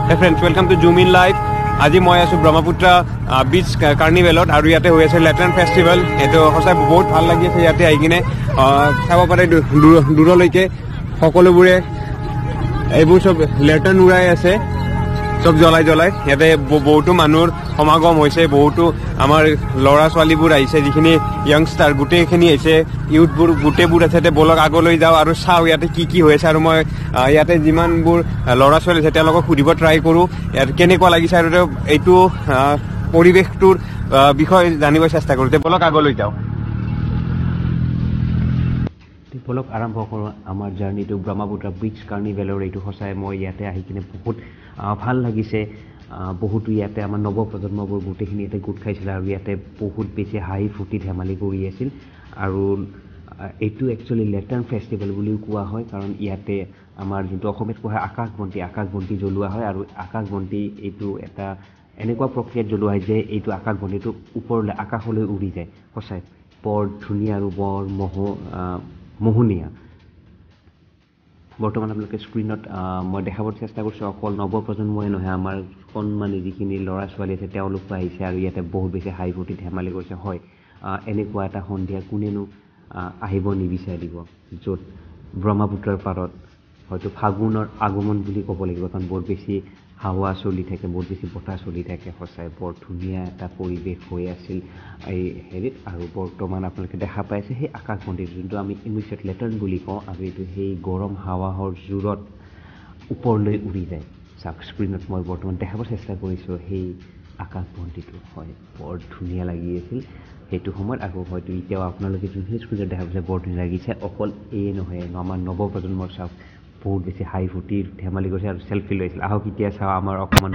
Hey friends, welcome to Zoom in Live. আজি মই আছো ব্ৰহ্মপুত্ৰ বিচ কাৰ্নিভেলত আৰু ইয়াতে হৈ আছে লেটাৰ্ণ ফেষ্টিভেল। এইটো সঁচাই বহুত ভাল লাগি আছে ইয়াতে আহি কিনে চাব পাৰে দূৰলৈকে সকলোবোৰে এইবোৰ চব লেটাৰ্ণ উৰাই আছে, চব জ্বলাই ইয়াতে বহুতো মানুহৰ সমাগম হৈছে, বহুতো আমাৰ ল'ৰা ছোৱালীবোৰ আহিছে, যিখিনি য়াংষ্টাৰ গোটেইখিনি আহিছে, ইউথবোৰ গোটেইবোৰ আছে। বলক আগলৈ যাওঁ আৰু চাওঁ ইয়াতে কি হৈ আছে। আৰু মই ইয়াতে যিমানবোৰ ল'ৰা ছোৱালী আছে তেওঁলোকক সুধিব ট্ৰাই কৰোঁ ইয়াত কেনেকুৱা লাগিছে আৰু এইটো পৰিৱেশটোৰ বিষয়ে জানিব চেষ্টা কৰোঁ। বলক আগলৈ যাওঁ, বলক আৰম্ভ কৰোঁ আমাৰ জাৰ্ণিটো ব্ৰহ্মপুত্ৰ বিচ কাৰ্নিভেলৰ। এইটো সঁচাই মই ইয়াতে আহি কিনে বহুত ভাল লাগিছে। বহুতো ইয়াতে আমাৰ নৱপ্ৰজন্মবোৰ গোটেইখিনি ইয়াতে গোট খাইছিল আৰু ইয়াতে বহুত বেছি হাঁহি ফূৰ্তি ধেমালি কৰি আছিল। আৰু এইটো একচুৱেলি লেটাৰ্ণ ফেষ্টিভেল বুলিও কোৱা হয়, কাৰণ ইয়াতে আমাৰ যোনটো অসমীয়াত কোৱা হয় আকাশবন্তি জ্বলোৱা হয়। আৰু আকাশবন্তি এইটো এটা এনেকুৱা প্ৰক্ৰিয়াত জ্বলোৱা হয় যে এইটো আকাশবন্তিটো ওপৰলৈ আকাশলৈ উৰি যায়। সঁচাই বৰ ধুনীয়া আৰু বৰ মোহনীয়া। বৰ্তমান আপোনালোকে স্ক্ৰীণত মই দেখাবৰ চেষ্টা কৰিছোঁ, অকল নৱপ্ৰজন্মই নহয়, আমাৰ কণমানি যিখিনি ল'ৰা ছোৱালী আছে তেওঁলোকো আহিছে আৰু ইয়াতে বহুত বেছি হাঁহি ফূৰ্তি ধেমালি কৰিছে। হয়, এনেকুৱা এটা সন্ধিয়া কোনেনো আহিব নিবিচাৰিব, য'ত ব্ৰহ্মপুত্ৰৰ পাৰত হয়তো ফাগুনৰ আগমন বুলি ক'ব লাগিব, কাৰণ বৰ বেছি হাৱা চলি থাকে, বহুত বেছি বতাহ চলি থাকে। সঁচাই বৰ ধুনীয়া এটা পৰিৱেশ হৈ আছিল এই হেৰিত। আৰু বৰ্তমান আপোনালোকে দেখা পাইছে সেই আকাশবন্তিৰ যোনটো আমি ইংলিছত লেটাৰ্ণ বুলি কওঁ, আৰু এইটো সেই গৰম হাৱাহৰ জোৰত ওপৰলৈ উৰি যায়। চাওক স্ক্ৰীণত মই বৰ্তমান দেখাব চেষ্টা কৰিছোঁ সেই আকাশবন্তিটো। হয়, বৰ ধুনীয়া লাগি আছিল সেইটো সময়ত। আৰু হয়তো এতিয়াও আপোনালোকে যোনখিনি স্ক্ৰীণত দেখা পাইছে বৰ ধুনীয়া লাগিছে। অকল এয়ে নহয়, আমাৰ নৱপ্ৰজন্মৰ চাওক বহুত বেছি হাঁহি ফূৰ্তি ধেমালি কৰিছে আৰু চেল্ফি লৈছিল। আহক এতিয়া চাওঁ আমাৰ অকণমান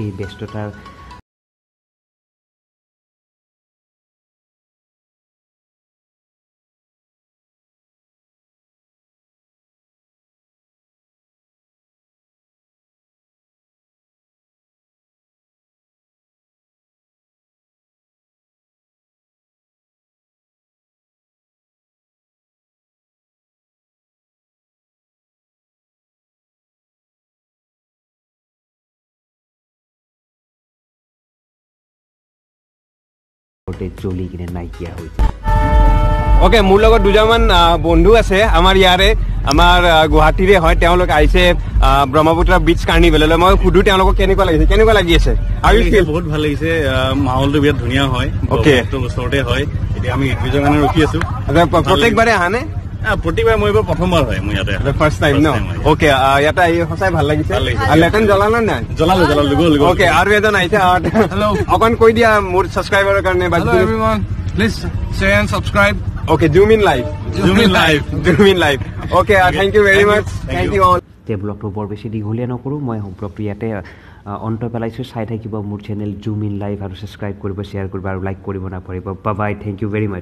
এই ব্যস্ততাৰ জ্বলি কিনে নাইকিয়া হৈছে। অ'কে, মোৰ লগত দুজনমান বন্ধু আছে আমাৰ ইয়াৰে, আমাৰ গুৱাহাটীৰে হয়। তেওঁলোক আহিছে ব্ৰহ্মপুত্ৰ বিচ কাৰ্নিভেললৈ। মই সুধো তেওঁলোকক কেনেকুৱা লাগি আছে। বহুত ভাল লাগিছে, মাহলটো বিৰাট ধুনীয়া হয়। ওচৰতে হয়। এতিয়া আমি ইডভিজৰ কাৰণে ৰখি আছো। প্ৰত্যেকবাৰে আহা নে? প্ৰতিবাৰে মই এইবাৰ প্ৰথমবাৰ হয় মোৰ ইয়াতে ফাৰ্ষ্ট টাইম ন? অ'কে, ইয়াতে আহি সঁচাই ভাল লাগিছে। লেটাৰ্ণ জ্বলালা নাই? জ্বলালো। অ'কে, আৰু এজন আহিছে। অকণ কৈ দিয়া মোৰ ছাবস্ক্ৰাইবাৰৰ কাৰণে। Please share and subscribe. Okay, Zoom in Live. Okay, thank you very much. Thank you all. ব্লগটো বৰ বেছি দীঘলীয়া নকৰোঁ, মই ব্লগটো ইয়াতে অন্ত পেলাইছোঁ। চাই থাকিব মোৰ চেনেল জুম ইন লাইভ আৰু ছাবস্ক্ৰাইব কৰিব, শ্বেয়াৰ কৰিব আৰু লাইক কৰিব নাপাহৰিব। Bye bye, thank you very much.